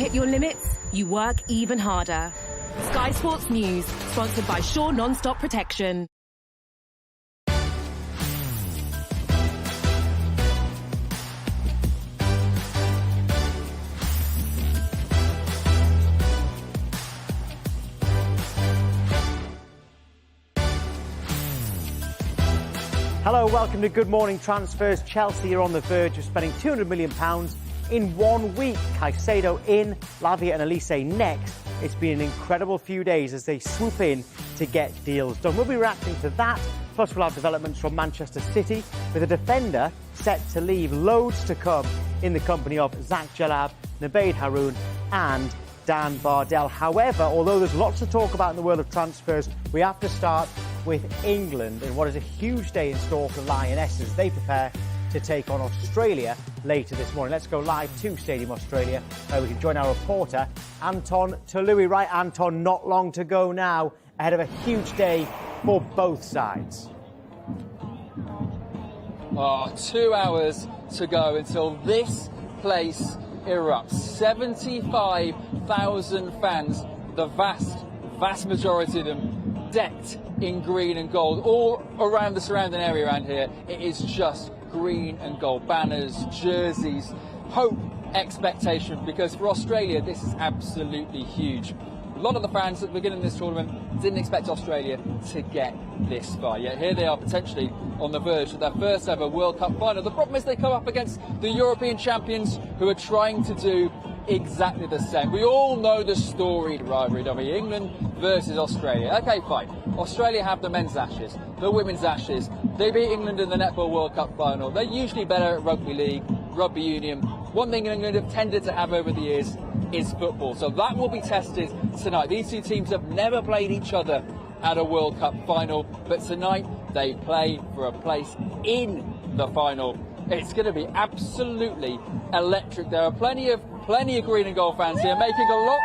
hit your limits, you work even harder. Sky Sports News, sponsored by Shaw Non-Stop Protection. Hello, welcome to Good Morning Transfers. Chelsea are on the verge of spending £200 million in 1 week. Caicedo in, Lavia and Olise next. It's been an incredible few days as they swoop in to get deals done. We'll be reacting to that, plus we'll have developments from Manchester City with a defender set to leave. Loads to come in the company of Zach Jalab, Nabeed Haroun and Dan Bardell. However, although there's lots to talk about in the world of transfers, we have to start with England in what is a huge day in store for Lionesses. They prepare to take on Australia later this morning. Let's go live to Stadium Australia, where we can join our reporter, Anton Tolui. Right, Anton, not long to go now, ahead of a huge day for both sides. 2 hours to go until this place erupts. 75,000 fans, the vast majority of them decked in green and gold. All around the surrounding area around here, it is just green and gold. Banners, jerseys, hope, expectation, because for Australia this is absolutely huge. A lot of the fans at the beginning of this tournament didn't expect Australia to get this far, yet here they are potentially on the verge of their first ever World Cup final. The problem is they come up against the European champions who are trying to do exactly the same. We all know the storied rivalry, don't we? England versus Australia. Okay, fine. Australia have the men's Ashes, the women's Ashes. They beat England in the Netball World Cup final. They're usually better at rugby league, rugby union. One thing England have tended to have over the years is football. So that will be tested tonight. These two teams have never played each other at a World Cup final, but tonight they play for a place in the final. It's going to be absolutely electric. There are plenty of green and gold fans here making a lot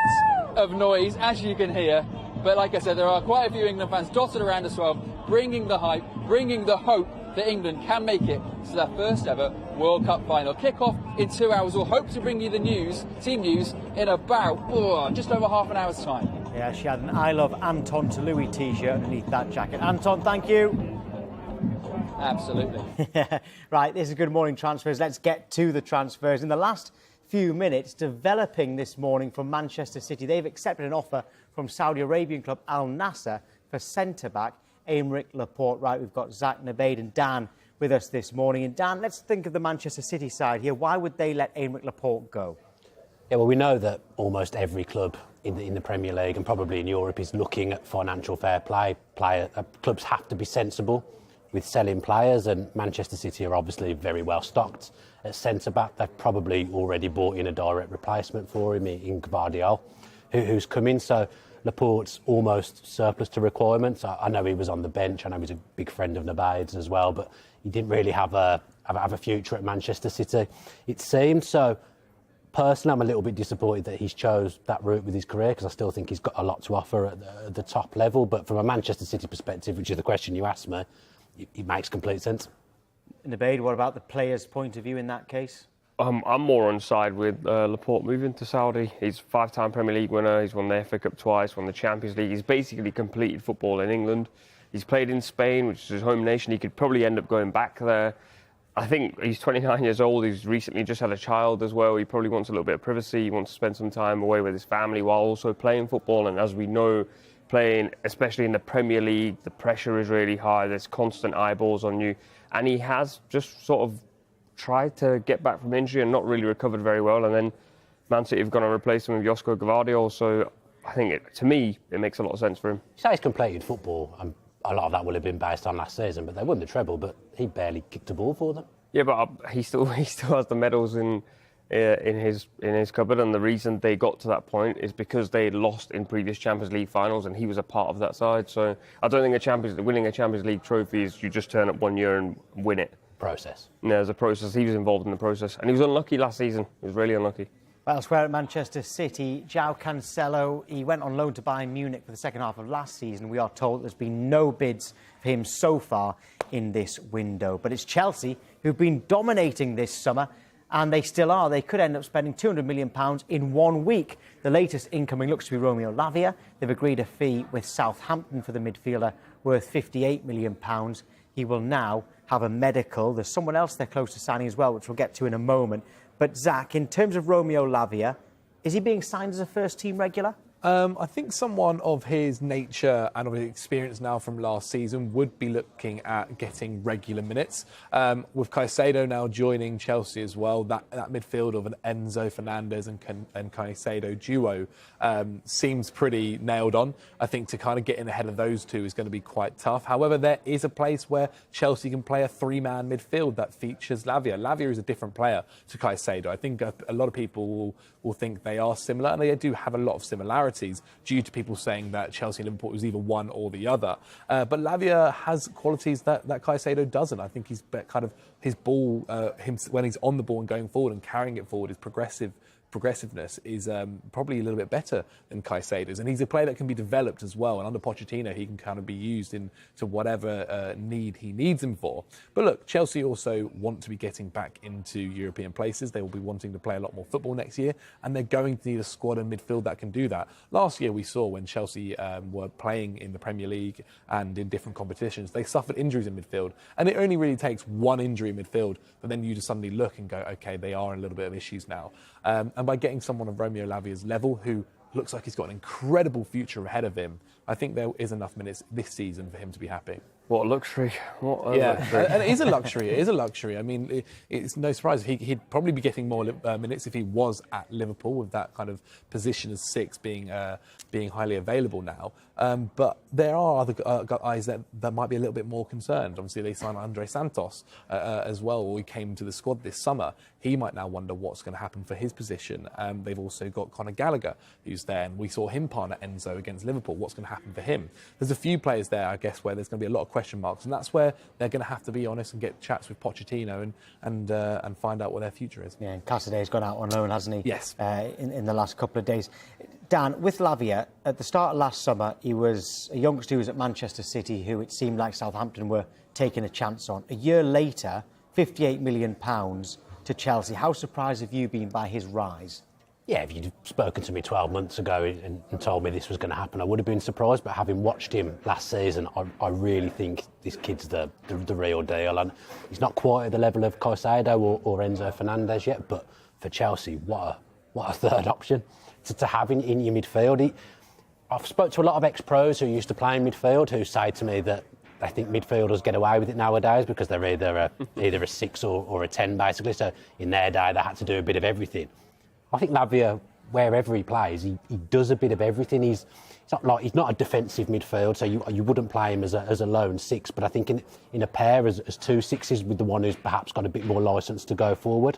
of noise, as you can hear. But like I said, there are quite a few England fans dotted around as well, bringing the hype, bringing the hope that England can make it to their first ever World Cup final. Kick-off in 2 hours. We'll hope to bring you the news, team news, in about just over half an hour's time. Yeah, she had an I Love Anton Tolui t-shirt underneath that jacket. Anton, thank you. Absolutely. Right, this is Good Morning Transfers. Let's get to the transfers. In the last few minutes, developing this morning from Manchester City, they've accepted an offer from Saudi Arabian club Al Nassr for centre-back Aymeric Laporte. Right, we've got Zach, Nabeed and Dan with us this morning. And Dan, let's think of the Manchester City side here. Why would they let Aymeric Laporte go? Yeah, well, we know that almost every club in the Premier League and probably in Europe is looking at financial fair play. Clubs have to be sensible with selling players, and Manchester City are obviously very well stocked at centre-back. They've probably already bought in a direct replacement for him in Gvardiol, who's come in. So Laporte's almost surplus to requirements. I know he was on the bench. I know he's a big friend of Nabeed's as well, but he didn't really have a future at Manchester City, it seemed. So personally, I'm a little bit disappointed that he's chose that route with his career, because I still think he's got a lot to offer at the top level. But from a Manchester City perspective, which is the question you asked me, it makes complete sense. Nabeed, what about the player's point of view in that case? I'm more on side with Laporte moving to Saudi. He's five-time Premier League winner. He's won the FA Cup twice, won the Champions League. He's basically completed football in England. He's played in Spain, which is his home nation. He could probably end up going back there. I think he's 29 years old. He's recently just had a child as well. He probably wants a little bit of privacy. He wants to spend some time away with his family while also playing football. And as we know, playing, especially in the Premier League, the pressure is really high. There's constant eyeballs on you. And he has just sort of tried to get back from injury and not really recovered very well. And then Man City have gone and replaced him with Josko Gvardiol. So I think, to me, it makes a lot of sense for him. You say he's completed football, and a lot of that will have been based on last season, but they won the treble, but he barely kicked a ball for them. Yeah, but he still has the medals in his cupboard, and the reason they got to that point is because they had lost in previous Champions League finals, and he was a part of that side. So I don't think winning a Champions League trophy is you just turn up one year and win it. Process. Yeah, there's a process. He was involved in the process, and he was unlucky last season. He was really unlucky. Elsewhere at Manchester City, João Cancelo, he went on loan to Bayern Munich for the second half of last season. We are told there's been no bids for him so far in this window. But it's Chelsea who've been dominating this summer, and they still are. They could end up spending £200 million in 1 week. The latest incoming looks to be Romeo Lavia. They've agreed a fee with Southampton for the midfielder worth £58 million. He will now have a medical. There's someone else they're close to signing as well, which we'll get to in a moment. But Zach, in terms of Romeo Lavia, is he being signed as a first-team regular? I think someone of his nature and of his experience now from last season would be looking at getting regular minutes. With Caicedo now joining Chelsea as well, that midfield of an Enzo Fernandez and Caicedo duo seems pretty nailed on. I think to kind of get in ahead of those two is going to be quite tough. However, there is a place where Chelsea can play a three-man midfield that features Lavia. Lavia is a different player to Caicedo. I think a lot of people will think they are similar, and they do have a lot of similarities due to people saying that Chelsea and Liverpool was either one or the other. But Lavia has qualities that Caicedo doesn't. I think he's kind of his ball, when he's on the ball and going forward and carrying it forward, his progressiveness is probably a little bit better than Caicedo's, and he's a player that can be developed as well, and under Pochettino he can kind of be used into whatever need he needs him for. But look, Chelsea also want to be getting back into European places. They will be wanting to play a lot more football next year, and they're going to need a squad and midfield that can do that. Last year we saw when Chelsea were playing in the Premier League and in different competitions, they suffered injuries in midfield, and it only really takes one injury in midfield, but then you just suddenly look and go, okay, they are in a little bit of issues now. And by getting someone of Romeo Lavia's level, who looks like he's got an incredible future ahead of him, I think there is enough minutes this season for him to be happy. What a luxury. What a luxury. And it is a luxury. It is a luxury. I mean, it's no surprise. He'd probably be getting more minutes if he was at Liverpool, with that kind of position as six being highly available now. But there are other guys that might be a little bit more concerned. Obviously, they signed Andre Santos as well, or he came to the squad this summer. He might now wonder what's going to happen for his position. They've also got Conor Gallagher, who's there, and we saw him partner Enzo against Liverpool. What's going to happen for him? There's a few players there, I guess, where there's going to be a lot of question marks, and that's where they're going to have to be honest and get chats with Pochettino and find out what their future is. Yeah, and Casadei's gone out on loan, hasn't he? Yes. In the last couple of days. Dan, with Lavia, at the start of last summer, he was a youngster who was at Manchester City, who it seemed like Southampton were taking a chance on. A year later, £58 million to Chelsea. How surprised have you been by his rise? Yeah, if you'd spoken to me 12 months ago and told me this was going to happen, I would have been surprised. But having watched him last season, I really think this kid's the real deal. And he's not quite at the level of Caicedo or Enzo Fernandez yet, but for Chelsea, what a third option to have in your midfield. I've spoke to a lot of ex-pros who used to play in midfield who say to me that they think midfielders get away with it nowadays because they're either a 6 or a 10, basically. So in their day, they had to do a bit of everything. I think Lavia, wherever he plays, he does a bit of everything. He's not a defensive midfield, so you wouldn't play him as a lone 6. But I think in a pair as 2 6s with the one who's perhaps got a bit more licence to go forward,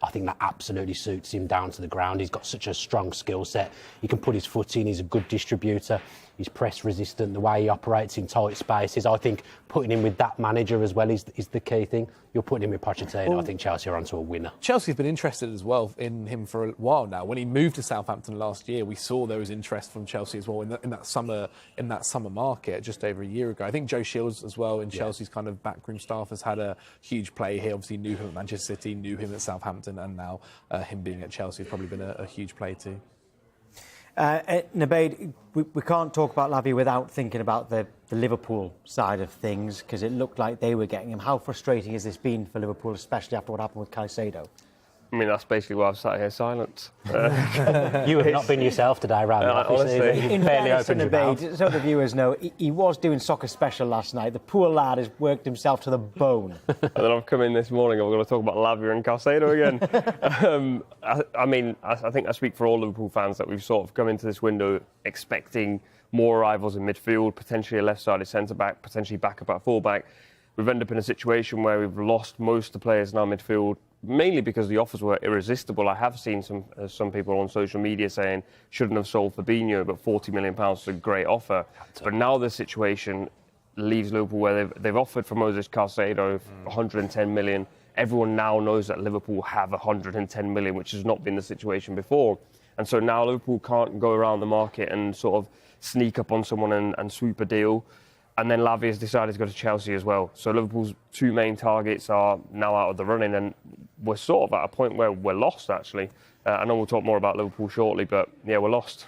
I think that absolutely suits him down to the ground. He's got such a strong skill set. He can put his foot in. He's a good distributor. He's press resistant. The way he operates in tight spaces, I think putting him with that manager as well is the key thing. You're putting him with Pochettino. Well, I think Chelsea are onto a winner. Chelsea's been interested as well in him for a while now. When he moved to Southampton last year, we saw there was interest from Chelsea as well in that summer market just over a year ago. I think Joe Shields as well in Chelsea's kind of backroom staff has had a huge play here. Obviously knew him at Manchester City, knew him at Southampton, and now him being at Chelsea has probably been a huge play too. Nabeed, we can't talk about Lavia without thinking about the Liverpool side of things, because it looked like they were getting him. How frustrating has this been for Liverpool, especially after what happened with Caicedo? I mean, that's basically why I've sat here silent. You have not been yourself today, Randy. Honestly. In fairness to Nabeed, so the viewers know, he was doing Soccer Special last night. The poor lad has worked himself to the bone. And then I've come in this morning and we're going to talk about Lavia and Caicedo again. I think I speak for all Liverpool fans that we've sort of come into this window expecting more arrivals in midfield, potentially a left-sided centre-back, potentially backup at full-back. We've ended up in a situation where we've lost most of the players in our midfield, mainly because the offers were irresistible. I have seen some people on social media saying shouldn't have sold Fabinho, but £40 million is a great offer. But now the situation leaves Liverpool where they've offered for Moses Caicedo 110 million. Everyone now knows that Liverpool have 110 million, which has not been the situation before. And so now Liverpool can't go around the market and sort of sneak up on someone and swoop a deal. And then Lavia's decided to go to Chelsea as well. So Liverpool's two main targets are now out of the running, and we're sort of at a point where we're lost, actually. I know we'll talk more about Liverpool shortly, but yeah, we're lost.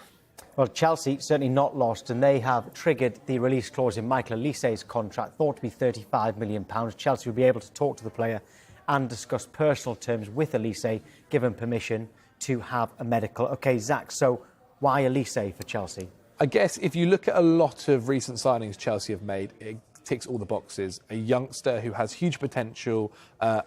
Well, Chelsea certainly not lost, and they have triggered the release clause in Michael Olise's contract, thought to be £35 million. Chelsea will be able to talk to the player and discuss personal terms with Olise, given permission to have a medical. OK, Zach, so why Olise for Chelsea? I guess if you look at a lot of recent signings Chelsea have made, it ticks all the boxes. A youngster who has huge potential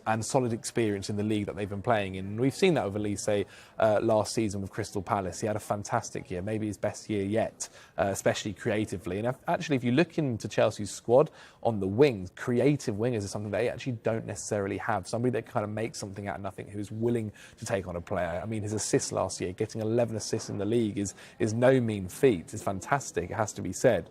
and solid experience in the league that they've been playing in. And we've seen that with Olise last season with Crystal Palace. He had a fantastic year, maybe his best year yet, especially creatively. And actually, if you look into Chelsea's squad on the wings, creative wingers is something they actually don't necessarily have. Somebody that kind of makes something out of nothing, who's willing to take on a player. I mean, his assists last year, getting 11 assists in the league is no mean feat. It's fantastic, it has to be said.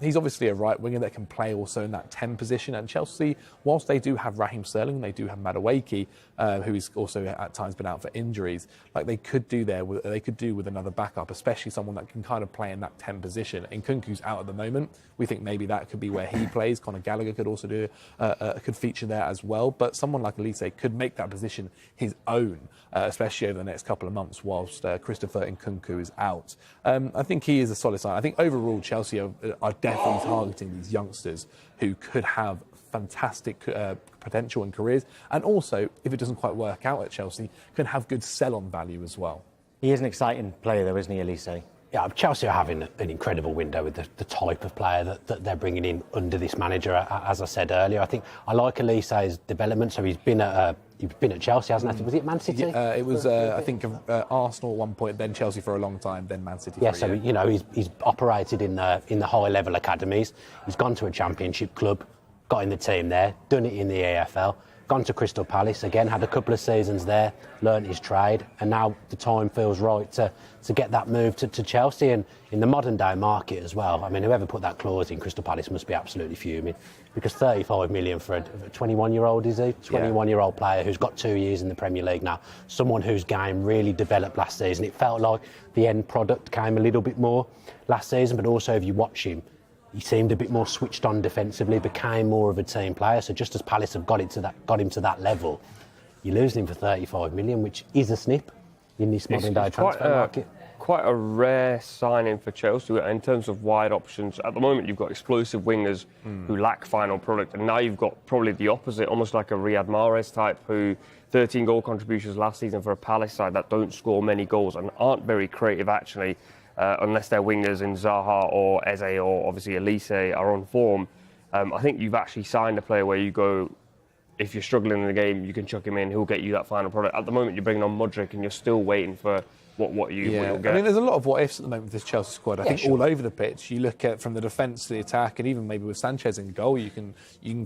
He's obviously a right winger that can play also in that 10 position. And Chelsea, whilst they do have Raheem Sterling, they do have Madueke, who's also at times been out for injuries. Like they could do with another backup, especially someone that can kind of play in that 10 position. And Nkunku's out at the moment. We think maybe that could be where he plays. Conor Gallagher could also could feature there as well. But someone like Olise could make that position his own, especially over the next couple of months whilst Christopher Nkunku is out. I think he is a solid sign. I think overall Chelsea are definitely targeting these youngsters who could have fantastic potential and careers, and also, if it doesn't quite work out at Chelsea, can have good sell-on value as well. He is an exciting player, though, isn't he, Olise? Yeah, Chelsea are having an incredible window with the type of player that they're bringing in under this manager. As I said earlier, I think I like Olise's development. So he's been at Chelsea, hasn't he? Was it Man City? Yeah, it was, I think, Arsenal at one point, then Chelsea for a long time, then Man City. Yeah, so you know he's operated in the high level academies. He's gone to a Championship club, got in the team there, done it in the EFL. Gone to Crystal Palace again, had a couple of seasons there, learnt his trade, and now the time feels right to get that move to Chelsea. And in the modern day market as well, I mean, whoever put that clause in Crystal Palace must be absolutely fuming, because 35 million for a 21-year-old, is he? 21-year-old player who's got 2 years in the Premier League now, someone whose game really developed last season. It felt like the end product came a little bit more last season, but also if you watch him, he seemed a bit more switched on defensively, became more of a team player. So just as Palace have got him to that level, you're losing him for 35 million, which is a snip in this modern day transfer market. Quite a rare signing for Chelsea in terms of wide options. At the moment, you've got explosive wingers who lack final product, and now you've got probably the opposite, almost like a Riyad Mahrez type, who 13 goal contributions last season for a Palace side that don't score many goals and aren't very creative actually. Unless their wingers in Zaha or Eze or obviously Olise are on form. I think you've actually signed a player where you go, if you're struggling in the game, you can chuck him in, he'll get you that final product. At the moment, you're bringing on Mudryk and you're still waiting for what you'll get. I mean, there's a lot of what-ifs at the moment with this Chelsea squad. I think all over the pitch. You look at from the defence to the attack, and even maybe with Sanchez in goal, you can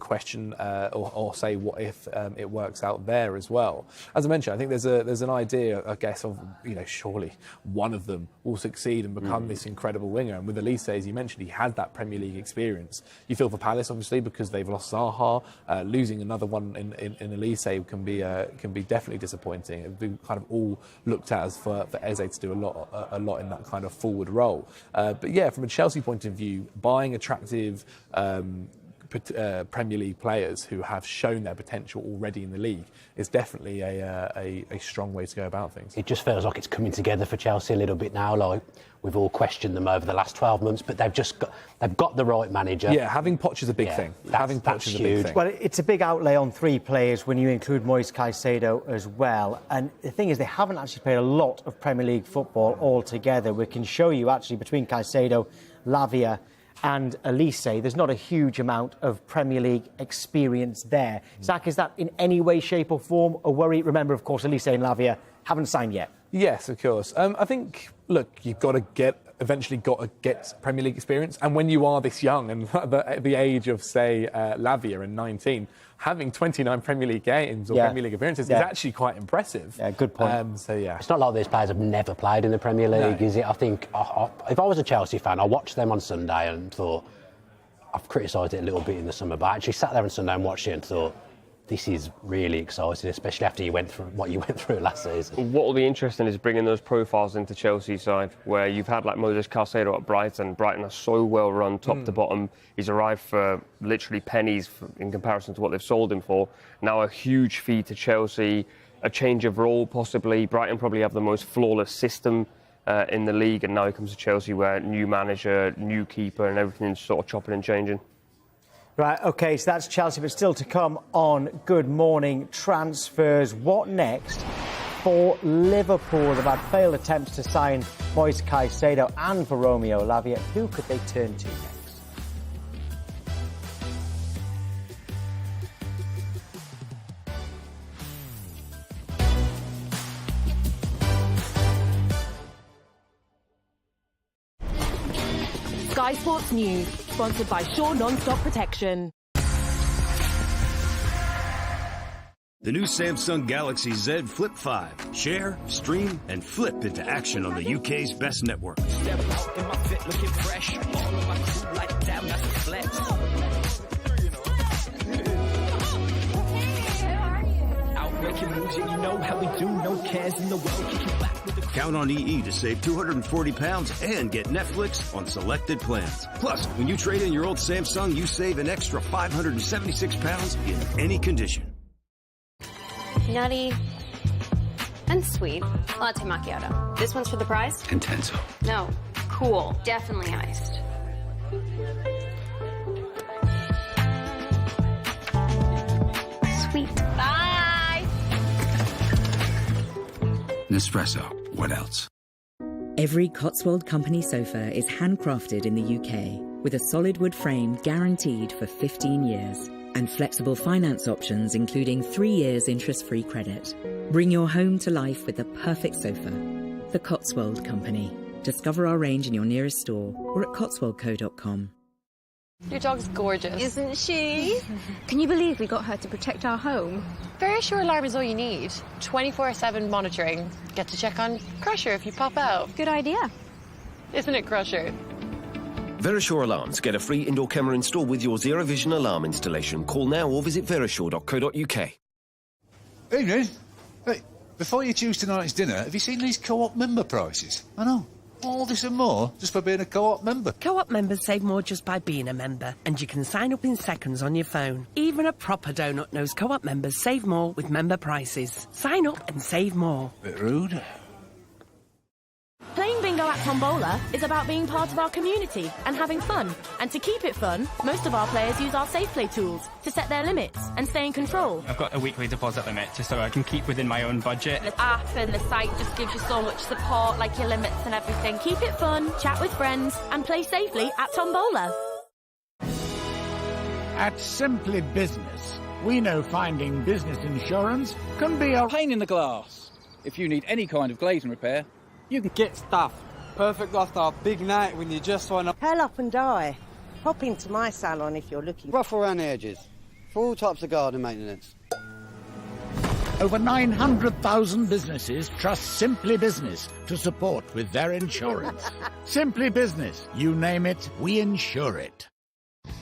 question or say what if it works out there as well. As I mentioned, I think there's an idea, I guess, of surely one of them will succeed and become this incredible winger. And with Olise, as you mentioned, he had that Premier League experience. You feel for Palace, obviously, because they've lost Zaha. Losing another one in Olise can be definitely disappointing. It'd be kind of all looked at as for Eze to do a lot in that kind of forward role. But yeah, from a Chelsea point of view, buying attractive Premier League players who have shown their potential already in the league is definitely a strong way to go about things. It just feels like it's coming together for Chelsea a little bit now. Like we've all questioned them over the last 12 months, but they've got the right manager. Yeah, having Poch is a big thing. Having Poch is a big thing. Well, it's a big outlay on 3 players when you include Moise Caicedo as well. And the thing is, they haven't actually played a lot of Premier League football altogether. We can show you actually between Caicedo, Lavia and Olise, there's not a huge amount of Premier League experience there. Zach, is that in any way, shape or form a worry? Remember, of course, Olise and Lavia haven't signed yet. Yes, of course. I think, look, you've eventually got to get Premier League experience. And when you are this young and at the age of, say, Lavia and 19, having 29 Premier League games or Premier League appearances is actually quite impressive. Yeah, good point. It's not like these players have never played in the Premier League, is it? I think if I was a Chelsea fan, I watched them on Sunday and thought, I've criticised it a little bit in the summer, but I actually sat there on Sunday and watched it and thought, this is really exciting, especially after you went through what you went through last season. What will be interesting is bringing those profiles into Chelsea's side, where you've had like Moses Caicedo at Brighton. Brighton are so well run, top to bottom. He's arrived for literally pennies in comparison to what they've sold him for. Now a huge fee to Chelsea, a change of role possibly. Brighton probably have the most flawless system in the league, and now he comes to Chelsea where new manager, new keeper, and everything's sort of chopping and changing. Right, OK, so that's Chelsea, but still to come on Good Morning Transfers. What next for Liverpool? They've had failed attempts to sign Moise Caicedo and for Romeo Lavia. Who could they turn to next? Sky Sports News, sponsored by Shaw Non-Stop Protection. The new Samsung Galaxy Z Flip 5. Share, stream, and flip into action on the UK's best network. Step out in my fit looking fresh. All of my crew like damn, that's a flex. Out making moves, and you know how we do. No cares in the world. Kick you back with the Count on EE to save £240 and get Netflix on selected plans. Plus, when you trade in your old Samsung, you save an extra £576 in any condition. Nutty and sweet latte macchiato. This one's for the prize? Intenso. No. Cool. Definitely iced. Sweet. Bye! Nespresso. What else? Every Cotswold Company sofa is handcrafted in the UK with a solid wood frame guaranteed for 15 years and flexible finance options including 3 years interest-free credit. Bring your home to life with the perfect sofa. The Cotswold Company. Discover our range in your nearest store or at cotswoldco.com. Your dog's gorgeous. Isn't she? Can you believe we got her to protect our home? Verisure alarm is all you need. 24/7 monitoring. Get to check on Crusher if you pop out. Good idea. Isn't it, Crusher? Verisure Alarms. Get a free indoor camera install with your Zero Vision alarm installation. Call now or visit verisure.co.uk. Evening. Hey, before you choose tonight's dinner, have you seen these co-op member prices? I know. All this and more just for being a co-op member. Co-op members save more just by being a member, and you can sign up in seconds on your phone. Even a proper donut knows co-op members save more with member prices. Sign up and save more. Bit rude. Playing bingo at Tombola is about being part of our community and having fun. And to keep it fun, most of our players use our safe play tools to set their limits and stay in control. I've got a weekly deposit limit just so I can keep within my own budget. The app and the site just gives you so much support, like your limits and everything. Keep it fun, chat with friends, and play safely at Tombola. At Simply Business, we know finding business insurance can be a pain in the glass. If you need any kind of glazing repair, you can get stuff. Perfect after a big night when you just want to hell up and die. Pop into my salon if you're looking. Rough around the edges. For all types of garden maintenance. Over 900,000 businesses trust Simply Business to support with their insurance. Simply Business. You name it, we insure it.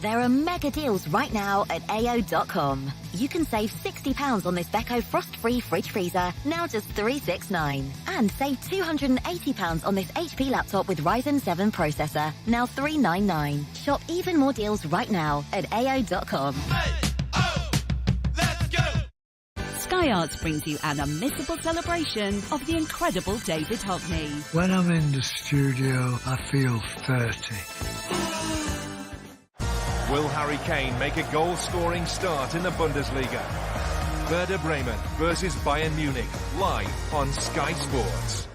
There are mega deals right now at AO.com. You can save £60 on this Beko frost-free fridge freezer, now just $369. And save £280 on this HP laptop with Ryzen 7 processor, now $399. Shop even more deals right now at AO.com. Sky Arts brings you an unmissable celebration of the incredible David Hockney. When I'm in the studio, I feel 30. Will Harry Kane make a goal-scoring start in the Bundesliga? Werder Bremen versus Bayern Munich, live on Sky Sports.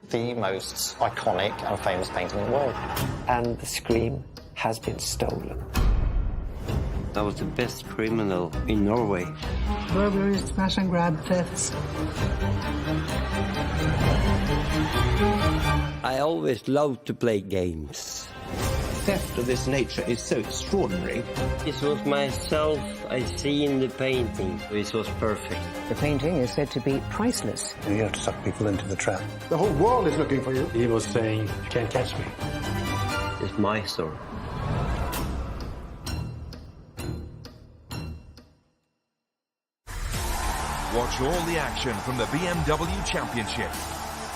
The most iconic and famous painting in the world. And the Scream has been stolen. I was the best criminal in Norway. Burglaries, smash and grab, thefts. I always loved to play games. Theft of this nature is so extraordinary. This was myself I see in the painting. This was perfect. The painting is said to be priceless. You have to suck people into the trap. The whole world is looking for you. He was saying, you can't catch me. It's my story. Watch all the action from the BMW Championship.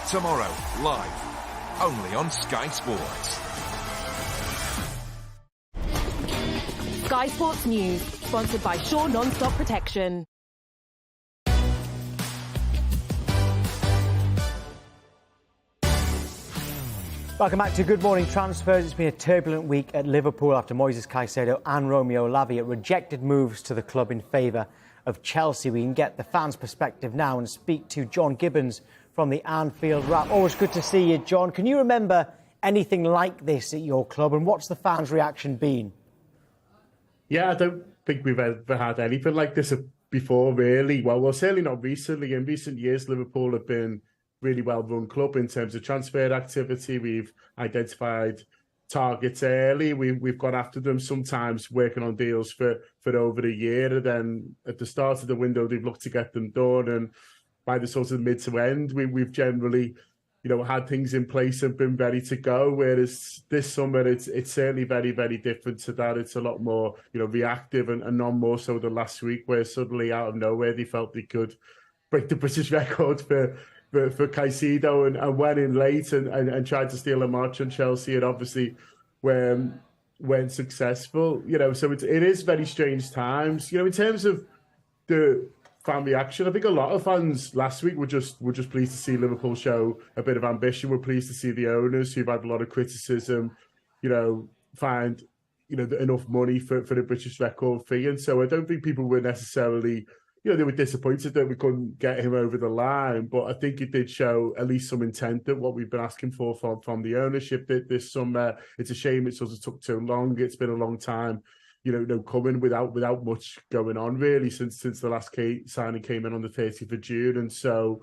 Tomorrow, live, only on Sky Sports. Sky Sports News, sponsored by Shaw Non-Stop Protection. Welcome back to Good Morning Transfers. It's been a turbulent week at Liverpool after Moises Caicedo and Romeo Lavia rejected moves to the club in favour of Chelsea. We can get the fans' perspective now and speak to John Gibbons from the Anfield Wrap. Always good to see you, John. Can you remember anything like this at your club, and what's the fans' reaction been? Yeah, I don't think we've ever had anything like this before, really. Well, certainly not recently. In recent years, Liverpool have been really well-run club in terms of transfer activity. We've identified targets early. We've gone after them, sometimes working on deals for over a year. And then at the start of the window, they've looked to get them done. And by the sort of mid to end, we've generally, had things in place and been ready to go. Whereas this summer, it's certainly very, very different to that. It's a lot more, reactive and none more so than last week, where suddenly out of nowhere, they felt they could break the British record for Caicedo and went in late and tried to steal a march on Chelsea, and obviously weren't successful. So it is very strange times. In terms of the fan reaction, I think a lot of fans last week were just pleased to see Liverpool show a bit of ambition. We're pleased to see the owners, who've had a lot of criticism, find enough money for the British record fee. And so I don't think people were necessarily, they were disappointed that we couldn't get him over the line, but I think it did show at least some intent that what we've been asking for from the ownership this summer. It's a shame it sort of took too long. It's been a long time, coming without much going on really since the last signing came in on the 30th of June. And so,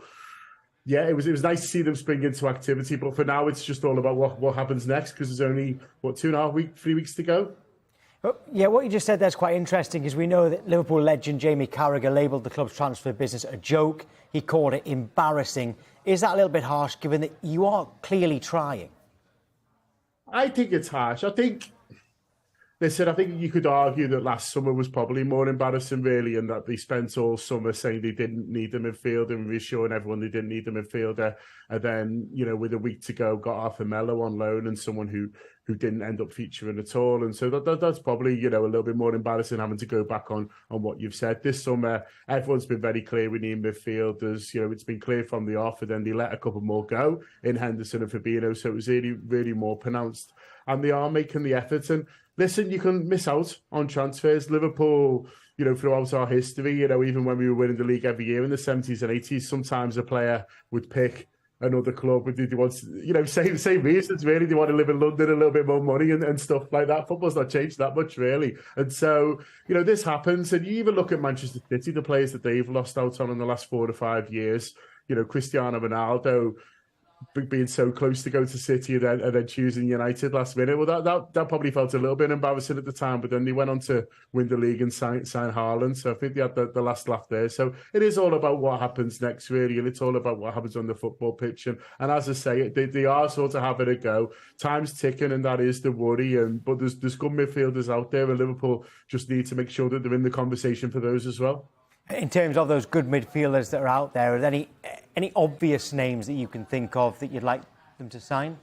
yeah, it was nice to see them spring into activity. But for now, it's just all about what happens next, because there's only 3 weeks to go. Yeah, what you just said there's quite interesting, because we know that Liverpool legend Jamie Carragher labelled the club's transfer business a joke. He called it embarrassing. Is that a little bit harsh, given that you are clearly trying? I think it's harsh. I think you could argue that last summer was probably more embarrassing, really, and that they spent all summer saying they didn't need a midfielder and reassuring everyone they didn't need a midfielder. And then, with a week to go, got Arthur Melo on loan and someone who didn't end up featuring at all. And so that's probably, a little bit more embarrassing, having to go back on what you've said. This summer, everyone's been very clear we need midfielders. It's been clear from the off, and then they let a couple more go in Henderson and Fabinho. So it was really, really more pronounced. And they are making the effort. And listen, you can miss out on transfers. Liverpool, throughout our history, even when we were winning the league every year in the 70s and 80s, sometimes a player would pick another club. They want, same reasons, really. They want to live in London, a little bit more money and stuff like that. Football's not changed that much, really. And so, this happens. And you even look at Manchester City, the players that they've lost out on in the last 4 to 5 years. Cristiano Ronaldo being so close to go to City and then choosing United last minute. Well, that probably felt a little bit embarrassing at the time, but then they went on to win the league and sign Haaland. So I think they had the last laugh there. So it is all about what happens next, really, and it's all about what happens on the football pitch. And as I say, they are sort of having a go. Time's ticking, and that is the worry. But there's good midfielders out there, and Liverpool just need to make sure that they're in the conversation for those as well. In terms of those good midfielders that are out there, are there any obvious names that you can think of that you'd like them to sign?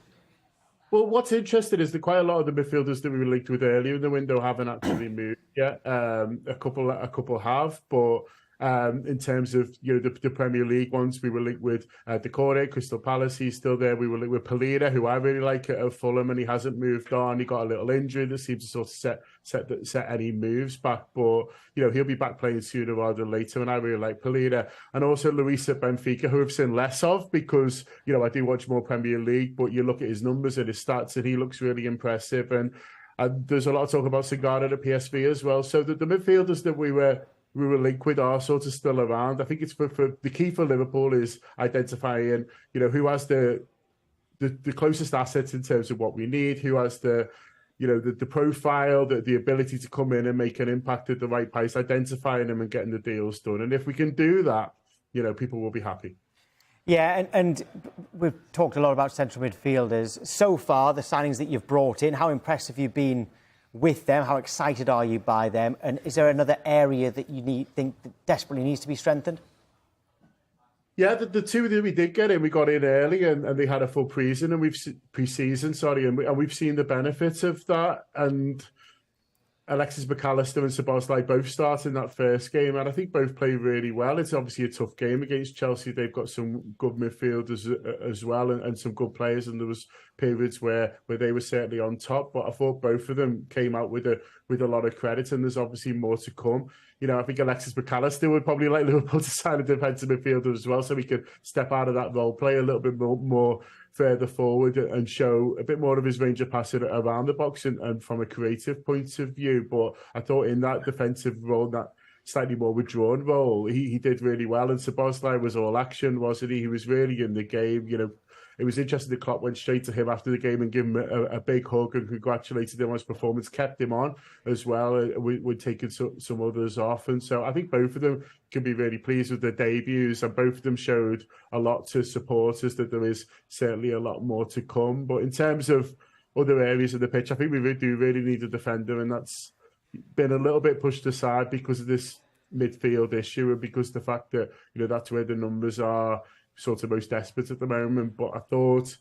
Well, what's interesting is that quite a lot of the midfielders that we were linked with earlier in the window haven't actually moved yet. A couple have, but in terms of the Premier League ones, we were linked with Decore, Crystal Palace. He's still there. We were linked with Pelleira, who I really like at Fulham, and he hasn't moved on. He got a little injury that seems to sort of set any moves back, but he'll be back playing sooner rather than later. And I really like Pelleira, and also Luis at Benfica, who I've seen less of because I do watch more Premier League. But you look at his numbers and his stats, and he looks really impressive. And there's a lot of talk about Saga at PSV as well. So the midfielders that we were linked with are sort of still around. I think it's for the key for Liverpool is identifying, who has the closest assets in terms of what we need, who has the profile, the ability to come in and make an impact at the right price, identifying them and getting the deals done. And if we can do that, people will be happy. Yeah, and we've talked a lot about central midfielders. So far, the signings that you've brought in, how impressed have you been with them? How excited are you by them? And is there another area that you think that desperately needs to be strengthened? Yeah, the two that we did get in, we got in early and they had a full pre-season, and we've seen the benefits of that. And Alexis McAllister and Szoboszlai both started in that first game, and I think both played really well. It's obviously a tough game against Chelsea. They've got some good midfielders as well, and some good players, and there was periods where they were certainly on top. But I thought both of them came out with a lot of credit, and there's obviously more to come. You know, I think Alexis McAllister would probably like Liverpool to sign a defensive midfielder as well, so we could step out of that role play a little bit more further forward and show a bit more of his range of passing around the box and from a creative point of view. But I thought in that defensive role, that slightly more withdrawn role, he did really well. And Szoboszlai was all action, wasn't he? He was really in the game. You know, it was interesting the Klopp went straight to him after the game and gave him a big hug and congratulated him on his performance, kept him on as well. We're taking some others off. And so I think both of them can be really pleased with their debuts, and both of them showed a lot to supporters that there is certainly a lot more to come. But in terms of other areas of the pitch, I think we do really need a defender, and that's been a little bit pushed aside because of this midfield issue and because the fact that, you know, that's where the numbers are sort of most desperate at the moment. But I thought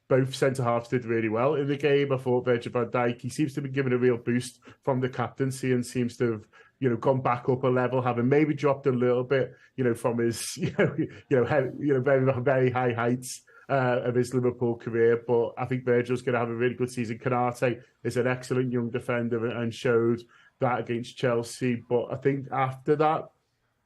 both centre-halves did really well in the game. I thought Virgil van Dijk, he seems to be given a real boost from the captaincy and seems to have, you know, gone back up a level, having maybe dropped a little bit, you know, from his, very, very high heights of his Liverpool career. But I think Virgil's going to have a really good season. Konate is an excellent young defender and showed that against Chelsea. But I think after that,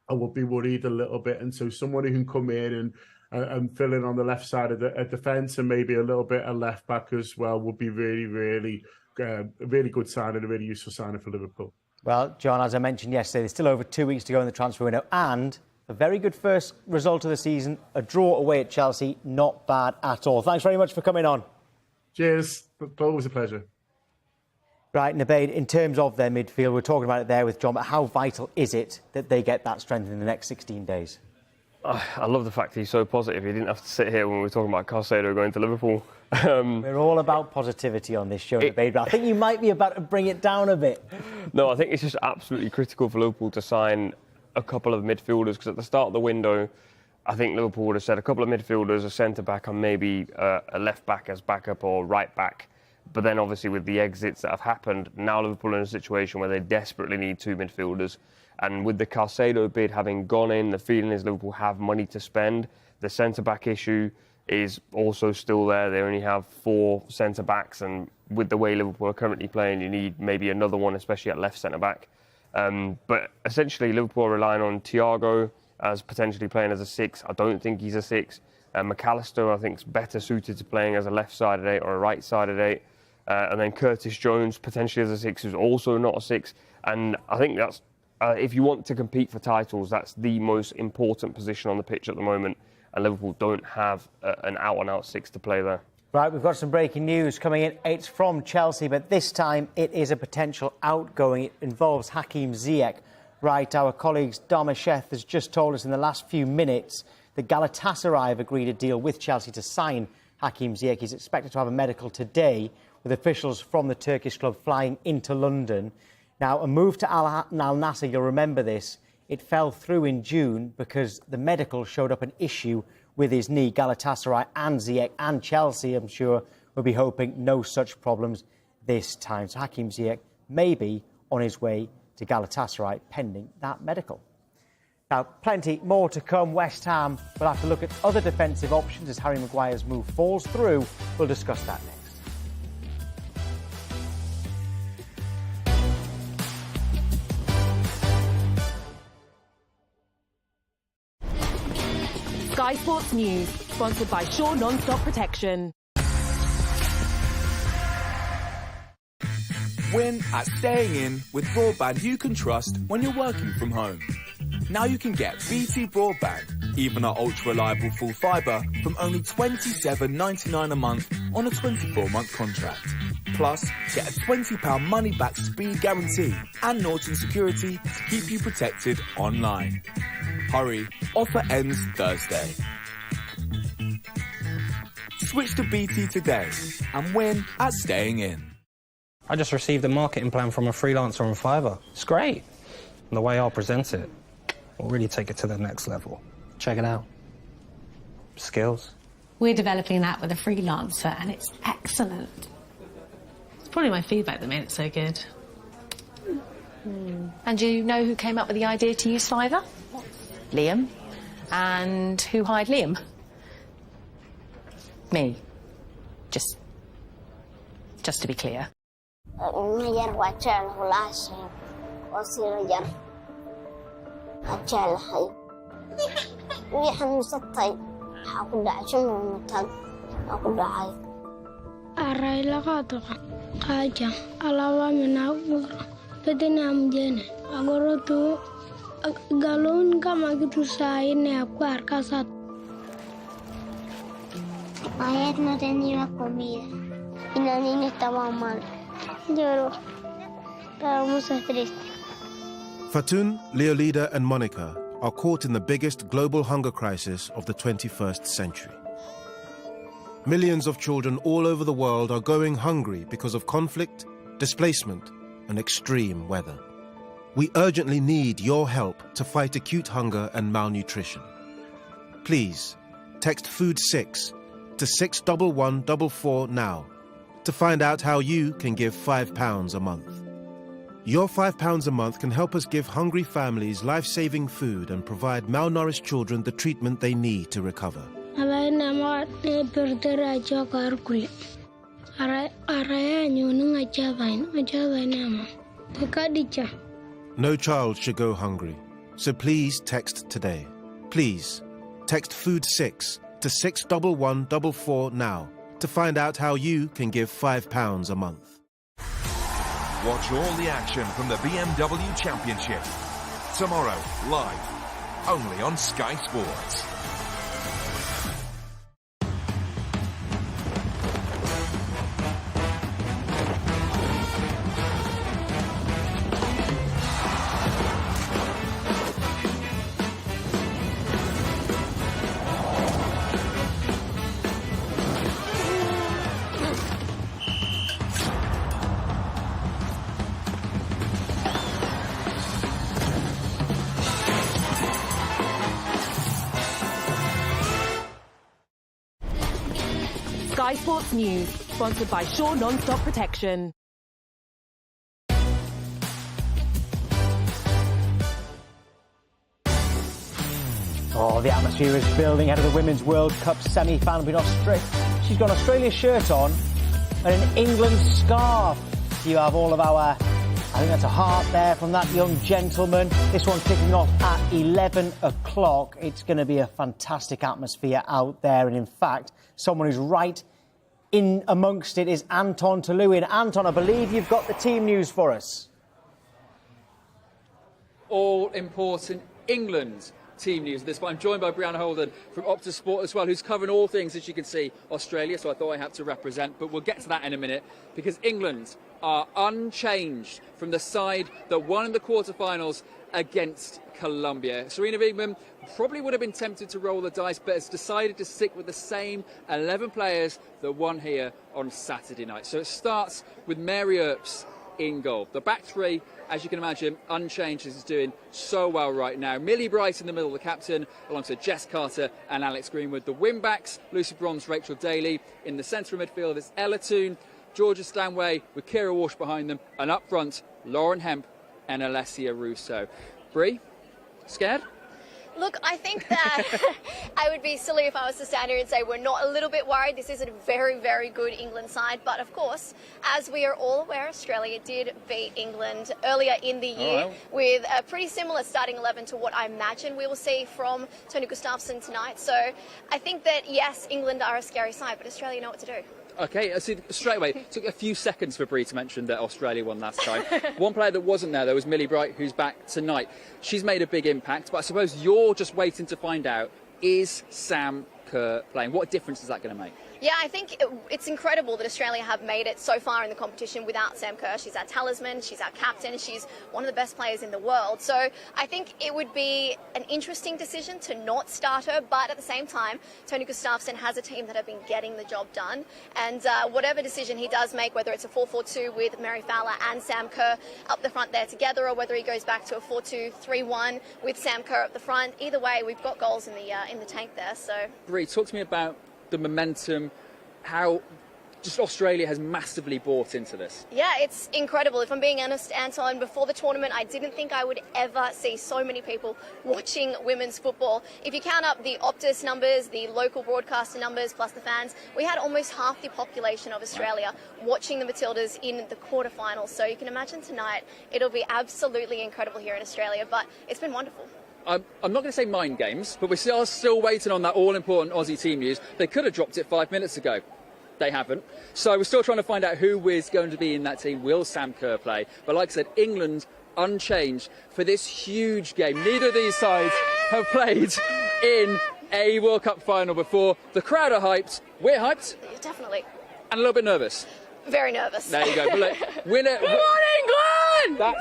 I would be worried a little bit. And so someone who can come in and fill in on the left side of the defence and maybe a little bit of left back as well would be really, really a really good sign and a really useful signing for Liverpool. Well, John, as I mentioned yesterday, there's still over 2 weeks to go in the transfer window, and a very good first result of the season, a draw away at Chelsea, not bad at all. Thanks very much for coming on. Cheers. Always a pleasure. Right, Nabeed, in terms of their midfield, we're talking about it there with John, but how vital is it that they get that strength in the next 16 days? I love the fact he's so positive. He didn't have to sit here when we were talking about Caicedo going to Liverpool. We're all about positivity on this show, Nabeed, but I think you might be about to bring it down a bit. No, I think it's just absolutely critical for Liverpool to sign a couple of midfielders, because at the start of the window, I think Liverpool would have said a couple of midfielders, a centre-back and maybe a left-back as backup or right-back. But then obviously with the exits that have happened, now Liverpool are in a situation where they desperately need two midfielders. And with the Caicedo bid having gone in, the feeling is Liverpool have money to spend. The centre-back issue is also still there. They only have 4 centre-backs, and with the way Liverpool are currently playing, you need maybe another one, especially at left centre-back. But essentially, Liverpool are relying on Thiago as potentially playing as a 6. I don't think he's a 6. McAllister, I think, is better suited to playing as a left-sided 8 or a right-sided 8. And then Curtis Jones, potentially as a 6, who's also not a 6. And I think that's, if you want to compete for titles, that's the most important position on the pitch at the moment. And Liverpool don't have an out-and-out 6 to play there. Right, we've got some breaking news coming in. It's from Chelsea, but this time it is a potential outgoing. It involves Hakim Ziyech. Right, our colleagues Dharma Sheth has just told us in the last few minutes that Galatasaray have agreed a deal with Chelsea to sign Hakim Ziyech. He's expected to have a medical today, with officials from the Turkish club flying into London. Now, a move to Al Nassr, you'll remember this, it fell through in June because the medical showed up an issue with his knee. Galatasaray and Ziyech and Chelsea, I'm sure, will be hoping no such problems this time. So Hakim Ziyech may be on his way to Galatasaray pending that medical. Now, plenty more to come. West Ham will have to look at other defensive options as Harry Maguire's move falls through. We'll discuss that next. Sky Sports News, sponsored by Shaw Non-Stop Protection. Win at staying in with broadband you can trust when you're working from home. Now you can get BT Broadband, even our ultra-reliable full fibre, from only $27.99 a month on a 24-month contract. Plus, get a £20 money-back speed guarantee and Norton security to keep you protected online. Hurry, offer ends Thursday. Switch to BT today and win at staying in. I just received a marketing plan from a freelancer on Fiverr. It's great. And the way I'll present it will really take it to the next level. Check it out. skills. We're developing that with a freelancer, and it's excellent. It's probably my feedback that made it so good. And do you know who came up with the idea to use Fiverr? Liam. And who hired Liam? Me. Just to be clear. galon kama gitu saya ne aku arcasat. Ayer no tenía comida y la niña estaba mal. Lloró. Estábamos tristes. Fatun, Leolida and Monica are caught in the biggest global hunger crisis of the 21st century. Millions of children all over the world are going hungry because of conflict, displacement and extreme weather. We urgently need your help to fight acute hunger and malnutrition. Please, text Food 6 to 61144 now to find out how you can give £5 a month. Your £5 a month can help us give hungry families life-saving food and provide malnourished children the treatment they need to recover. No child should go hungry, so please text today. Please, text Food 6 to 61144 now to find out how you can give £5 a month. Watch all the action from the BMW Championship. Tomorrow, live, only on Sky Sports. Sky Sports News, sponsored by Shaw Non-Stop Protection. Oh, the atmosphere is building ahead of the Women's World Cup semi-final between Australia. She's got an Australia shirt on and an England scarf. You have all of our, I think that's a heart there from that young gentleman. This one's kicking off at 11 o'clock. It's going to be a fantastic atmosphere out there. And in fact, someone who's right in amongst it is Anton Toluin. Anton, I believe you've got the team news for us. All important England team news at this point. I'm joined by Brianna Holden from Optus Sport as well, who's covering all things, as you can see, Australia, so I thought I had to represent, but we'll get to that in a minute, because England are unchanged from the side that won in the quarterfinals against Colombia. Serena Wiegman probably would have been tempted to roll the dice, but has decided to stick with the same 11 players that won here on Saturday night. So it starts with Mary Earps in goal. The back three, as you can imagine, unchanged, as is doing so well right now. Millie Bright in the middle, the captain, alongside Jess Carter and Alex Greenwood. The wing-backs, Lucy Bronze, Rachel Daly. In the centre of midfield, it's Ella Toone, Georgia Stanway with Kira Walsh behind them. And up front, Lauren Hemp and Alessia Russo. Brie, scared? Look, I think that I would be silly if I was to stand here and say we're not a little bit worried. This is a very, very good England side. But of course, as we are all aware, Australia did beat England earlier in the year with a pretty similar starting 11 to what I imagine we will see from Tony Gustafsson tonight. So I think that, yes, England are a scary side, but Australia know what to do. OK, so straight away, it took a few seconds for Brie to mention that Australia won last time. One player that wasn't there was Millie Bright, who's back tonight. She's made a big impact, but I suppose you're just waiting to find out, is Sam Kerr playing? What difference is that going to make? Yeah, I think it's incredible that Australia have made it so far in the competition without Sam Kerr. She's our talisman, she's our captain, she's one of the best players in the world. So I think it would be an interesting decision to not start her, but at the same time, Tony Gustafsson has a team that have been getting the job done. And whatever decision he does make, whether it's a 4-4-2 with Mary Fowler and Sam Kerr up the front there together, or whether he goes back to a 4-2-3-1 with Sam Kerr up the front, either way, we've got goals in the tank there. So, Bree, talk to me about the momentum, how just Australia has massively bought into this. Yeah, it's incredible. If I'm being honest, Anton, before the tournament, I didn't think I would ever see so many people watching women's football. If you count up the Optus numbers, the local broadcaster numbers, plus the fans, we had almost half the population of Australia watching the Matildas in the quarterfinals. So you can imagine tonight, it'll be absolutely incredible here in Australia, but it's been wonderful. I'm not going to say mind games, but we're still waiting on that all-important Aussie team news. They could have dropped it 5 minutes ago. They haven't. So we're still trying to find out who is going to be in that team. Will Sam Kerr play? But like I said, England unchanged for this huge game. Neither of these sides have played in a World Cup final before. The crowd are hyped. We're hyped. Definitely. And a little bit nervous. Very nervous. There you go. But look, winner. We want England!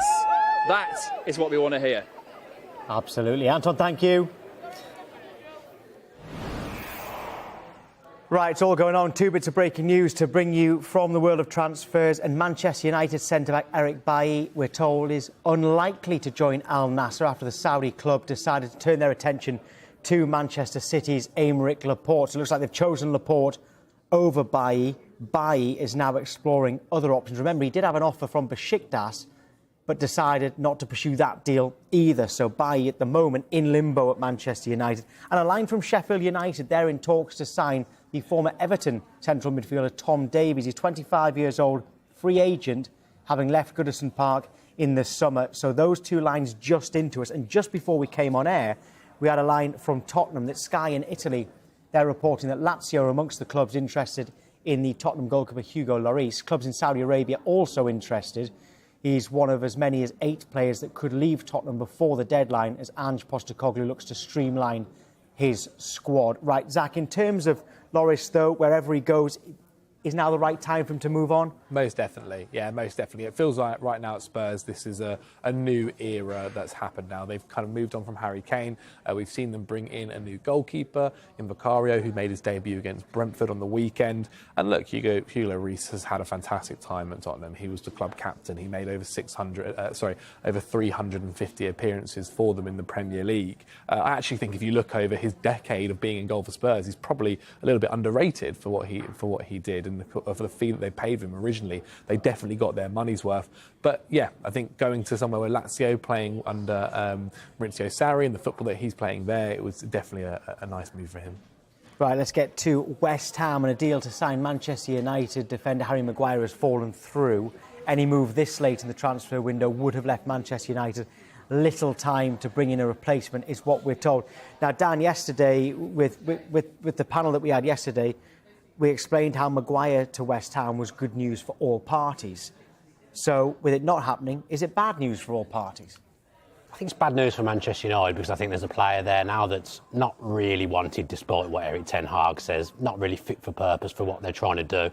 That is what we want to hear. Absolutely. Anton, thank you. Right, it's all going on. 2 bits of breaking news to bring you from the world of transfers. And Manchester United centre-back Eric Bailly, we're told, is unlikely to join Al Nassr after the Saudi club decided to turn their attention to Manchester City's Aymeric Laporte. So it looks like they've chosen Laporte over Bailly. Bailly is now exploring other options. Remember, he did have an offer from Besiktas, but decided not to pursue that deal either. So Bailly at the moment in limbo at Manchester United. And a line from Sheffield United, they're in talks to sign the former Everton central midfielder Tom Davies. He's 25 years old, free agent, having left Goodison Park in the summer. So those two lines just into us. And just before we came on air, we had a line from Tottenham that Sky in Italy, they're reporting that Lazio are amongst the clubs interested in the Tottenham goalkeeper Hugo Lloris. Clubs in Saudi Arabia also interested. He's one of as many as 8 players that could leave Tottenham before the deadline as Ange Postecoglou looks to streamline his squad. Right, Zach, in terms of Lloris, though, wherever he goes, is now the right time for him to move on? Most definitely, yeah, most definitely. It feels like right now at Spurs, this is a new era that's happened now. They've kind of moved on from Harry Kane. We've seen them bring in a new goalkeeper in Vicario, who made his debut against Brentford on the weekend. And look, Hugo Lloris has had a fantastic time at Tottenham. He was the club captain. He made over 350 appearances for them in the Premier League. I actually think if you look over his decade of being in goal for Spurs, he's probably a little bit underrated for what he did. And for the fee that they paid him originally, they definitely got their money's worth. But yeah, I think going to somewhere where Lazio playing under Maurizio Sarri and the football that he's playing there, it was definitely a nice move for him. Right, let's get to West Ham, and a deal to sign Manchester United defender Harry Maguire has fallen through. Any move this late in the transfer window would have left Manchester United little time to bring in a replacement, is what we're told. Now, Dan, yesterday, with the panel that we had yesterday, we explained how Maguire to West Ham was good news for all parties. So, with it not happening, is it bad news for all parties? I think it's bad news for Manchester United because I think there's a player there now that's not really wanted, despite what Erik ten Hag says, not really fit for purpose for what they're trying to do.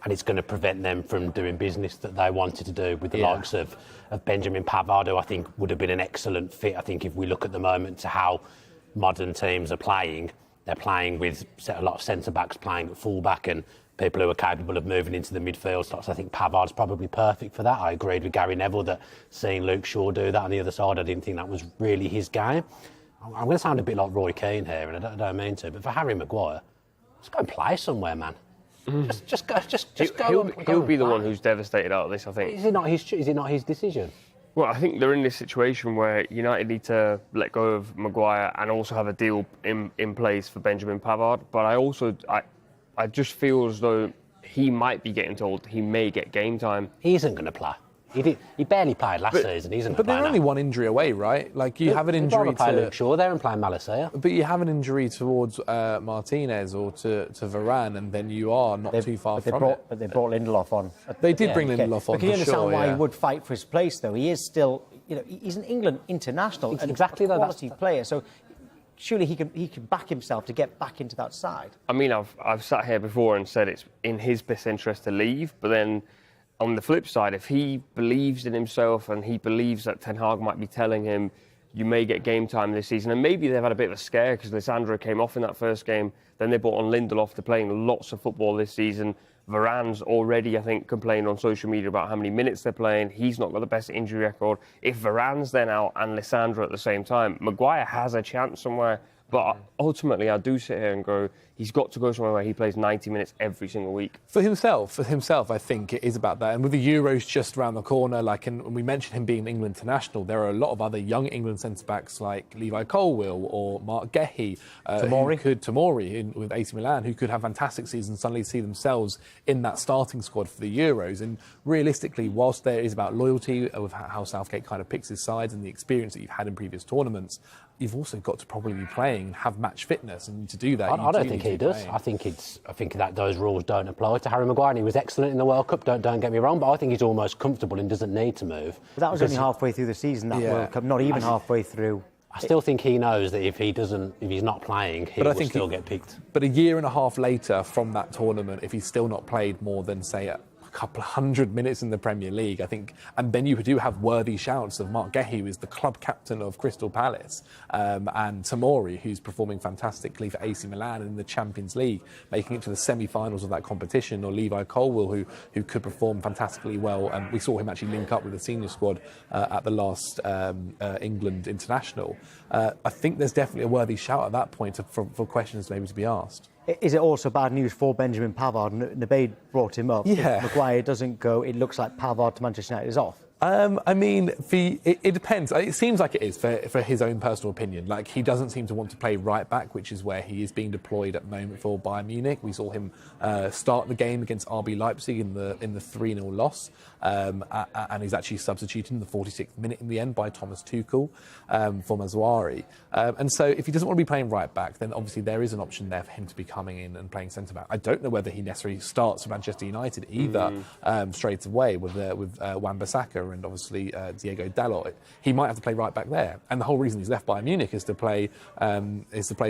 And it's going to prevent them from doing business that they wanted to do with the likes of Benjamin Pavard, who I think would have been an excellent fit. I think if we look at the moment to how modern teams are playing, they're playing with a lot of centre-backs playing at full-back and people who are capable of moving into the midfield slots. I think Pavard's probably perfect for that. I agreed with Gary Neville that seeing Luke Shaw do that on the other side, I didn't think that was really his game. I'm going to sound a bit like Roy Keane here, and I don't mean to, but for Harry Maguire, just go and play somewhere, man. Just go. He'll be the one who's devastated out of this, I think. Is it not his decision? Well, I think they're in this situation where United need to let go of Maguire and also have a deal in place for Benjamin Pavard. But I just feel as though he might be getting told he may get game time. He isn't going to play. He barely played last season. He isn't going to play. But they're only one injury away, right? Like you have an injury to Luke Shaw there and playing Malacia. But you have an injury towards Martinez or to Varane, and then you are not too far from it. But they brought Lindelof on. They did bring Lindelof on. But can you understand why he would fight for his place, though? He is still, he's an England international, and exactly a quality player. So surely he can back himself to get back into that side. I mean, I've sat here before and said it's in his best interest to leave, but then on the flip side, if he believes in himself and he believes that Ten Hag might be telling him you may get game time this season, and maybe they've had a bit of a scare because Lisandro came off in that first game, then they brought on Lindelof to playing lots of football this season. Varane's already, I think, complained on social media about how many minutes they're playing. He's not got the best injury record. If Varane's then out and Lisandro at the same time, Maguire has a chance somewhere. But ultimately, I do sit here and go, he's got to go somewhere where he plays 90 minutes every single week. For himself, I think it is about that. And with the Euros just around the corner, and we mentioned him being an England international, there are a lot of other young England centre-backs like Levi Colwill or Mark Gehi, Tomori with AC Milan, who could have fantastic seasons, suddenly see themselves in that starting squad for the Euros. And realistically, whilst there is about loyalty with how Southgate kind of picks his sides and the experience that you've had in previous tournaments, you've also got to probably be playing and have match fitness, and to do that, I don't think he does. I think that those rules don't apply to Harry Maguire. And he was excellent in the World Cup. Don't get me wrong, but I think he's almost comfortable and doesn't need to move. But that was only halfway through the season. That World Cup, not even halfway through. I still think he knows that if he's not playing, he will still get picked. But a year and a half later from that tournament, if he's still not played more than, say, a couple of 100 minutes in the Premier League, I think, and then you do have worthy shouts of Mark Gehi, who is the club captain of Crystal Palace, and Tomori, who's performing fantastically for AC Milan in the Champions League, making it to the semi-finals of that competition, or Levi Colwill, who could perform fantastically well, and we saw him actually link up with the senior squad at the last England international. I think there's definitely a worthy shout at that point for questions maybe to be asked. Is it also bad news for Benjamin Pavard? Nabeed brought him up. Yeah. If Maguire doesn't go, it looks like Pavard to Manchester United is off. I mean, it depends. It seems like it is for his own personal opinion. Like, he doesn't seem to want to play right back, which is where he is being deployed at the moment for Bayern Munich. We saw him start the game against RB Leipzig in the 3-0 loss, and he's actually substituted in the 46th minute in the end by Thomas Tuchel for Mazouari. And so, if he doesn't want to be playing right back, then obviously there is an option there for him to be coming in and playing centre back. I don't know whether he necessarily starts for Manchester United either straight away with Wan-Bissaka and obviously Diego Dalot. He might have to play right back there, and the whole reason he's left Bayern Munich is to play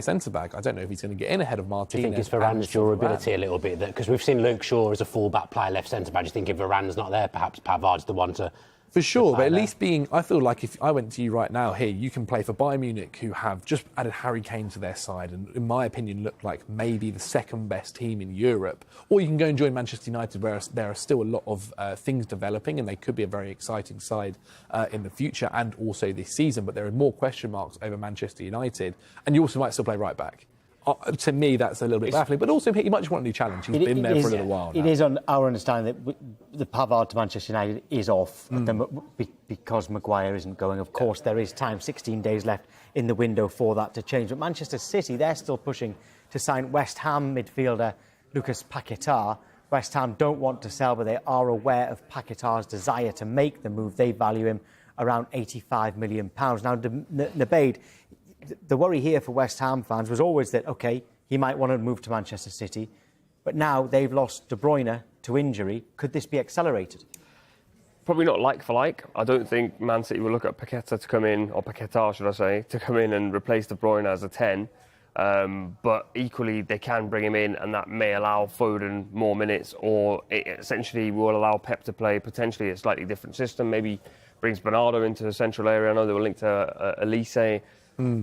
centre back. I don't know if he's going to get in ahead of Martinez. Do you think it's Varane's durability a little bit? Because we've seen Luke Shaw as a full-back player left centre back. Do you think if Varane's not there, perhaps Pavard's the one to... For sure, but at least I feel like if I went to you right now here, you can play for Bayern Munich, who have just added Harry Kane to their side and, in my opinion, look like maybe the second best team in Europe. Or you can go and join Manchester United, where there are still a lot of things developing, and they could be a very exciting side in the future and also this season. But there are more question marks over Manchester United, and you also might still play right back. To me, that's a little bit baffling, but also he might just want a new challenge. He's been there for a little while now. It is on our understanding that the Pavard to Manchester United is off because Maguire isn't going. Of course, there is time, 16 days left in the window for that to change. But Manchester City, they're still pushing to sign West Ham midfielder Lucas Paquetá. West Ham don't want to sell, but they are aware of Paquetá's desire to make the move. They value him around £85 million. Now, Nabeed, the worry here for West Ham fans was always that, OK, he might want to move to Manchester City, but now they've lost De Bruyne to injury. Could this be accelerated? Probably not like for like. I don't think Man City will look at Paquetá to come in, or Paquetá, should I say, to come in and replace De Bruyne as a 10. But equally, they can bring him in, and that may allow Foden more minutes, or it essentially will allow Pep to play potentially a slightly different system. Maybe brings Bernardo into the central area. I know they were linked to Olise.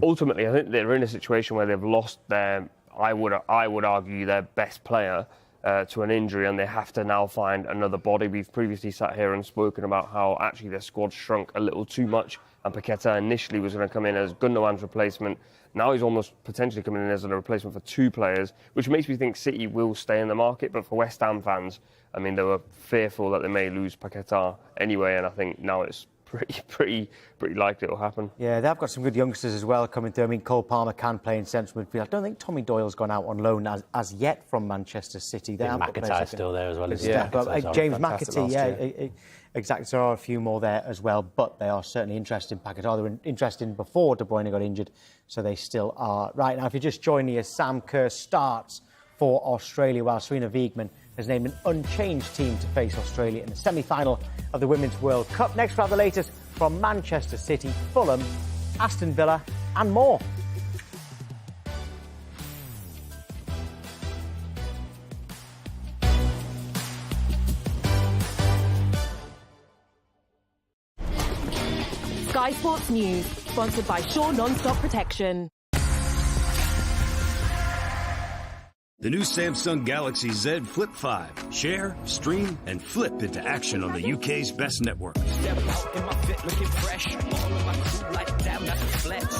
Ultimately, I think they're in a situation where they've lost their, I would argue, their best player to an injury, and they have to now find another body. We've previously sat here and spoken about how actually their squad shrunk a little too much, and Paquetá initially was going to come in as Gundogan's replacement. Now he's almost potentially coming in as a replacement for two players, which makes me think City will stay in the market. But for West Ham fans, I mean, they were fearful that they may lose Paquetá anyway, and I think now it's pretty likely it'll happen. Yeah, they've got some good youngsters as well coming through. I mean, Cole Palmer can play in central midfield. I don't think Tommy Doyle's gone out on loan as yet from Manchester City. McAtye's still there as well, isn't he? James McAtee, exactly. There are a few more there as well, but they are certainly interested in Paquetá. They were interested before De Bruyne got injured, so they still are. Right now, if you're just joining us, Sam Kerr starts for Australia, while Serena Wiegman has named an unchanged team to face Australia in the semi-final of the Women's World Cup. Next, we'll have the latest from Manchester City, Fulham, Aston Villa and more. Sky Sports News, sponsored by Shaw Non-Stop Protection. The new Samsung Galaxy Z Flip 5. Share, stream, and flip into action on the UK's best network. Step out in my fit looking fresh. All of my crew like damn, that's a flex.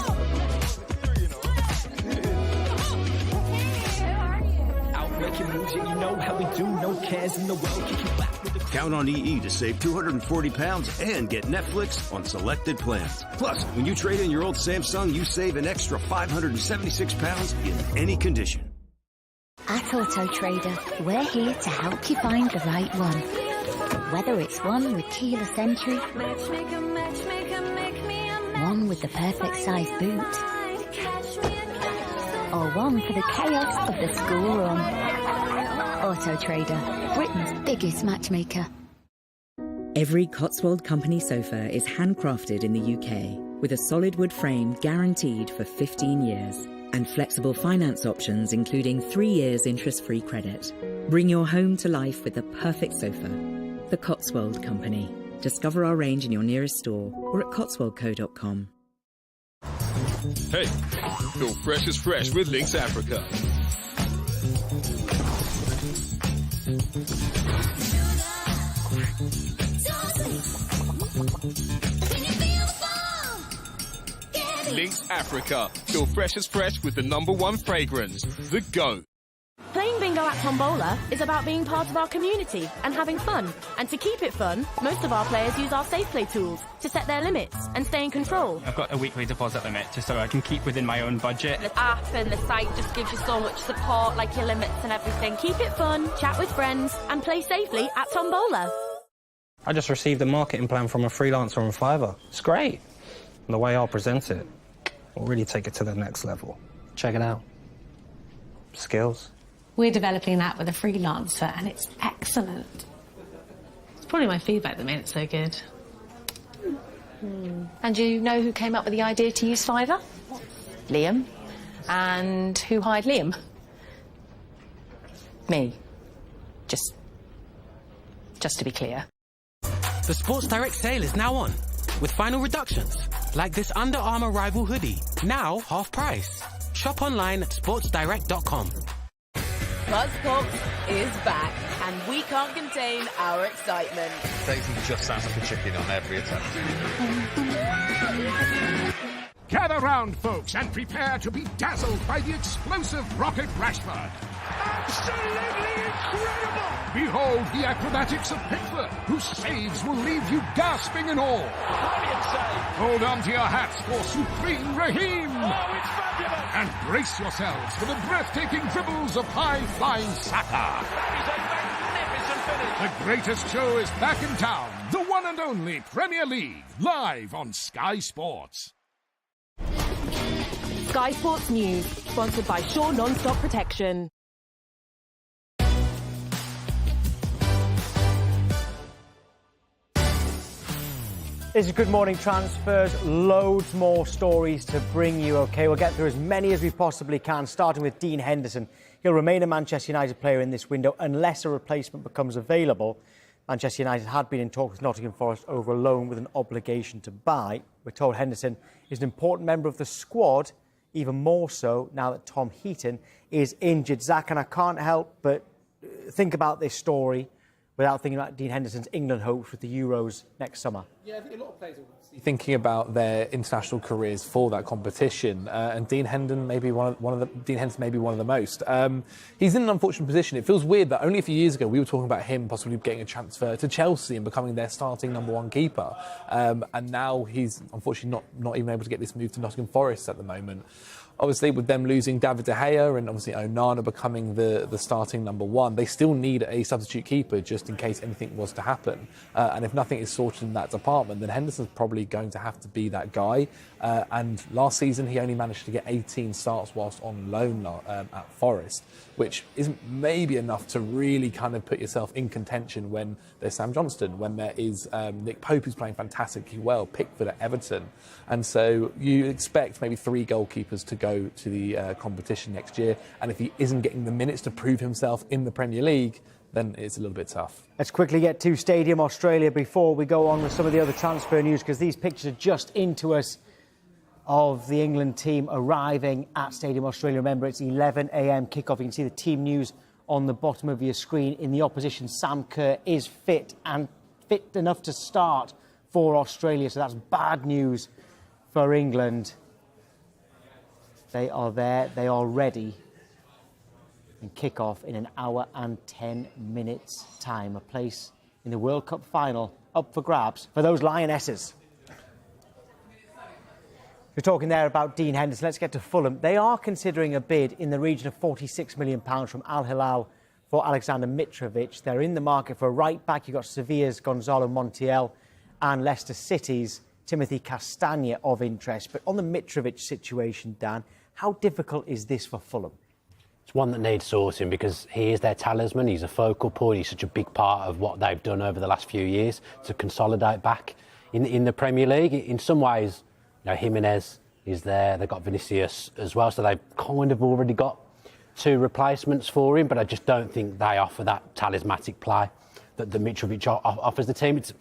Out making moves, and you know how we do. No cares in the world. Kick you back with the Count on EE to save £240 and get Netflix on selected plans. Plus, when you trade in your old Samsung, you save an extra £576 in any condition. At Auto Trader, we're here to help you find the right one. Whether it's one with keyless entry, one with the perfect size boot, or one for the chaos of the school run. Auto Trader, Britain's biggest matchmaker. Every Cotswold Company sofa is handcrafted in the UK with a solid wood frame guaranteed for 15 years. And flexible finance options including 3 years interest-free credit. Bring your home to life with the perfect sofa. The Cotswold Company. Discover our range in your nearest store or at cotswoldco.com. Hey, feel fresh as fresh with Lynx Africa. Lynx Africa. Feel fresh as fresh with the #1 fragrance, The Goat. Playing bingo at Tombola is about being part of our community and having fun. And to keep it fun, most of our players use our safe play tools to set their limits and stay in control. I've got a weekly deposit limit just so I can keep within my own budget. The app and the site just gives you so much support, like your limits and everything. Keep it fun, chat with friends, and play safely at Tombola. I just received a marketing plan from a freelancer on Fiverr. It's great. And the way I'll present it will really take it to the next level. Check it out. Skills. We're developing an app with a freelancer, and it's excellent. It's probably my feedback that made it so good. And do you know who came up with the idea to use Fiverr? Liam. And who hired Liam? Me. Just to be clear. The Sports Direct sale is now on, with final reductions, like this Under Armour Rival hoodie, now half price. Shop online at sportsdirect.com. Buzzbox is back, and we can't contain our excitement. Daisy just sounds like a chicken on every attempt. Gather round, folks, and prepare to be dazzled by the explosive Rocket Rashford. Absolutely incredible! Behold the acrobatics of Pickford, whose saves will leave you gasping in awe. Brilliant save! Hold on to your hats for Supreme Raheem! Oh, it's fabulous! And brace yourselves for the breathtaking dribbles of high-flying Saka. That is a magnificent finish! The greatest show is back in town. The one and only Premier League, live on Sky Sports. Sky Sports News, sponsored by Shaw Non-Stop Protection. This is Good Morning Transfers. Loads more stories to bring you, OK? We'll get through as many as we possibly can, starting with Dean Henderson. He'll remain a Manchester United player in this window unless a replacement becomes available. Manchester United had been in talks with Nottingham Forest over a loan with an obligation to buy. We're told Henderson is an important member of the squad, even more so now that Tom Heaton is injured. Zach, and I can't help but think about this story without thinking about Dean Henderson's England hopes with the Euros next summer. Yeah, I think a lot of players are thinking about their international careers for that competition, and Dean Henderson may be one of the most. He's in an unfortunate position. It feels weird that only a few years ago we were talking about him possibly getting a transfer to Chelsea and becoming their starting #1 keeper, and now he's unfortunately not even able to get this move to Nottingham Forest at the moment. Obviously, with them losing David De Gea and obviously Onana becoming the starting #1, they still need a substitute keeper just in case anything was to happen. And if nothing is sorted in that department, then Henderson's probably going to have to be that guy. And last season, he only managed to get 18 starts whilst on loan at Forest, which isn't maybe enough to really kind of put yourself in contention when there's Sam Johnston, when there is Nick Pope, who's playing fantastically well, Pickford at Everton. And so you expect maybe 3 goalkeepers to go go to the competition next year. And if he isn't getting the minutes to prove himself in the Premier League, then it's a little bit tough. Let's quickly get to Stadium Australia before we go on with some of the other transfer news, because these pictures are just into us of the England team arriving at Stadium Australia. Remember, it's 11 a.m. kickoff. You can see the team news on the bottom of your screen. In the opposition, Sam Kerr is fit enough to start for Australia, so that's bad news for England. They are there, they are ready, and kick off in an hour and 10 minutes time. A place in the World Cup final up for grabs for those Lionesses. We're talking there about Dean Henderson. Let's get to Fulham. They are considering a bid in the region of £46 million from Al-Hilal for Alexander Mitrovic. They're in the market for a right-back. You've got Sevilla's Gonzalo Montiel and Leicester City's Timothy Castagne of interest. But on the Mitrovic situation, Dan, how difficult is this for Fulham? It's one that needs sorting because he is their talisman. He's a focal point. He's such a big part of what they've done over the last few years to consolidate back in the Premier League. In some ways, you know, Jimenez is there. They've got Vinicius as well, so they've kind of already got two replacements for him. But I just don't think they offer that talismanic play that the Mitrovic offers the team. It's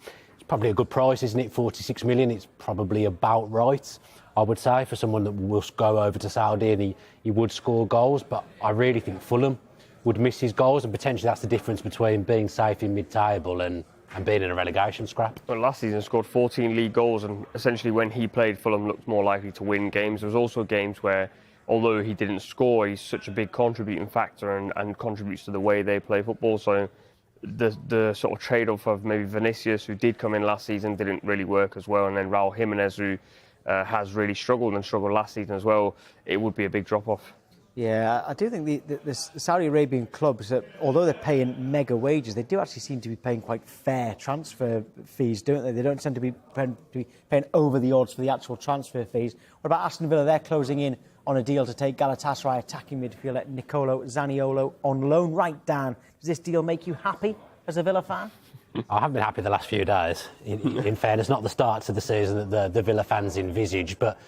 probably a good price, isn't it? 46 million. It's probably about right, I would say, for someone that will go over to Saudi and he would score goals. But I really think Fulham would miss his goals, and potentially that's the difference between being safe in mid-table and being in a relegation scrap. Well, last season scored 14 league goals, and essentially when he played, Fulham looked more likely to win games. There was also games where, although he didn't score, he's such a big contributing factor and contributes to the way they play football. So the sort of trade-off of maybe Vinicius, who did come in last season, didn't really work as well, and then Raul Jimenez, who has really struggled last season as well, it would be a big drop-off. Yeah, I do think the Saudi Arabian clubs, although they're paying mega wages, they do actually seem to be paying quite fair transfer fees, don't they? They don't tend to be paying over the odds for the actual transfer fees. What about Aston Villa? They're closing in on a deal to take Galatasaray attacking midfielder Nicolo Zaniolo on loan. Right, Dan, does this deal make you happy as a Villa fan? I haven't been happy the last few days. In fairness, not the start to the season that the Villa fans envisage, but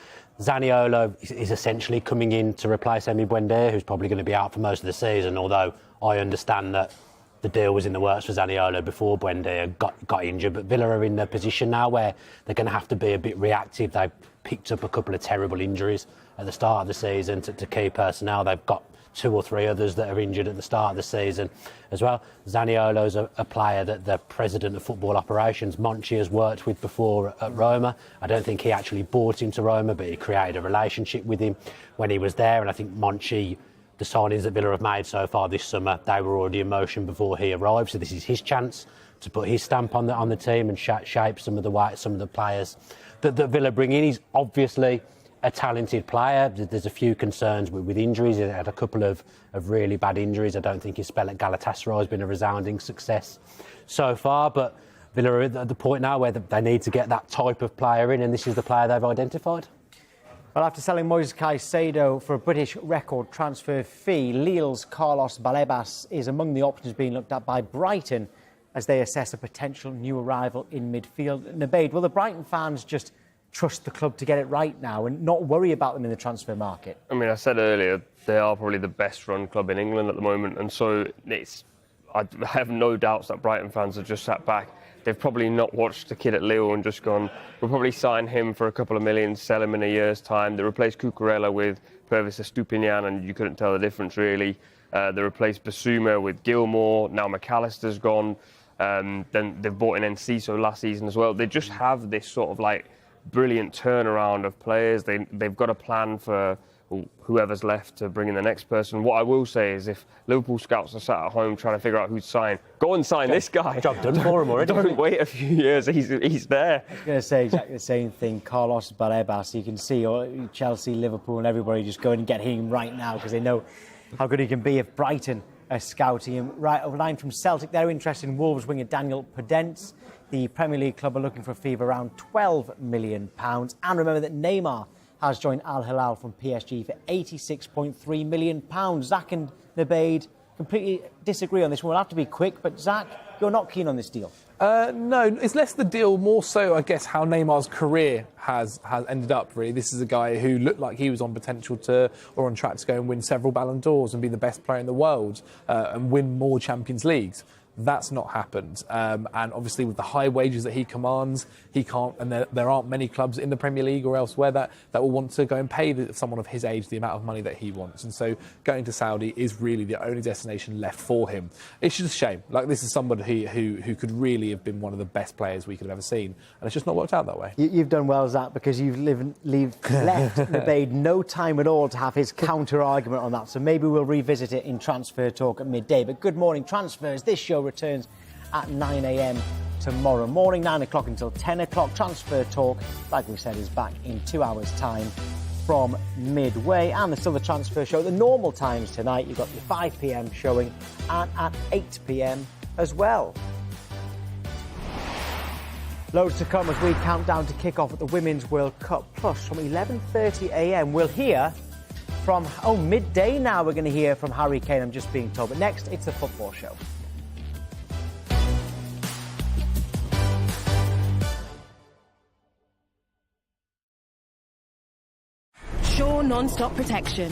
Zaniolo is essentially coming in to replace Emi Buendia, who's probably going to be out for most of the season, although I understand that the deal was in the works for Zaniolo before Buendia got injured. But Villa are in a position now where they're going to have to be a bit reactive. They've picked up a couple of terrible injuries at the start of the season to key personnel. They've got 2 or 3 others that are injured at the start of the season as well. Zaniolo's a player that the president of football operations, Monchi, has worked with before at Roma. I don't think he actually bought him to Roma, but he created a relationship with him when he was there. And I think Monchi, the signings that Villa have made so far this summer, they were already in motion before he arrived. So this is his chance to put his stamp on the team and shape some of the players that Villa bring in. He's obviously a talented player. There's a few concerns with injuries. He had a couple of really bad injuries. I don't think his spell at Galatasaray has been a resounding success so far, but Villa are at the point now where they need to get that type of player in, and this is the player they've identified. Well, after selling Moises Caicedo for a British record transfer fee, Lille's Carlos Balebas is among the options being looked at by Brighton as they assess a potential new arrival in midfield. Nabeed, will the Brighton fans just trust the club to get it right now and not worry about them in the transfer market? I mean, I said earlier, they are probably the best run club in England at the moment, and so I have no doubts that Brighton fans have just sat back. They've probably not watched the kid at Lille and just gone, we'll probably sign him for a couple of million, sell him in a year's time. They replaced Cucurella with Pervis Estupiñán, and you couldn't tell the difference really. They replaced Basuma with Gilmour. Now McAllister's gone. Then they've bought in Enciso last season as well. They just have this sort of like brilliant turnaround of players. They've got a plan for whoever's left to bring in the next person. What I will say is, if Liverpool scouts are sat at home trying to figure out who to sign, go and sign this guy. Job done for him already. Don't wait a few years. He's there. I was going to say exactly the same thing. Carlos Balebas. You can see Chelsea, Liverpool, and everybody just going and get him right now because they know how good he can be if Brighton are scouting him. Right over line from Celtic, they're interested in Wolves winger Daniel Podence. The Premier League club are looking for a fee of around £12 million. And remember that Neymar has joined Al-Hilal from PSG for £86.3 million. Zach and Nabeed, completely disagree on this one. We'll have to be quick, but Zach, you're not keen on this deal. No, it's less the deal, more so, I guess, how Neymar's career has ended up, really. This is a guy who looked like he was on potential to, or on track to go and win several Ballon d'Ors and be the best player in the world and win more Champions Leagues. That's not happened. And obviously with the high wages that he commands, he can't, and there aren't many clubs in the Premier League or elsewhere that will want to go and pay someone of his age the amount of money that he wants. And so going to Saudi is really the only destination left for him. It's just a shame. Like, this is somebody who could really have been one of the best players we could have ever seen. And it's just not worked out that way. You've done well, Zach, because you've left Nabeed no time at all to have his counter-argument on that. So maybe we'll revisit it in Transfer Talk at midday. But good morning, Transfers. This show returns at 9 a.m. tomorrow morning, 9 o'clock until 10 o'clock. Transfer Talk, like we said, is back in 2 hours' time from midway. And there's still the Transfer Show at the normal times tonight. You've got your 5 p.m. showing and at 8 p.m. as well. Loads to come as we count down to kick off at the Women's World Cup. Plus, from 11:30 a.m. we'll hear from, midday now we're going to hear from Harry Kane, I'm just being told. But next, it's the Football Show. Sure non-stop protection.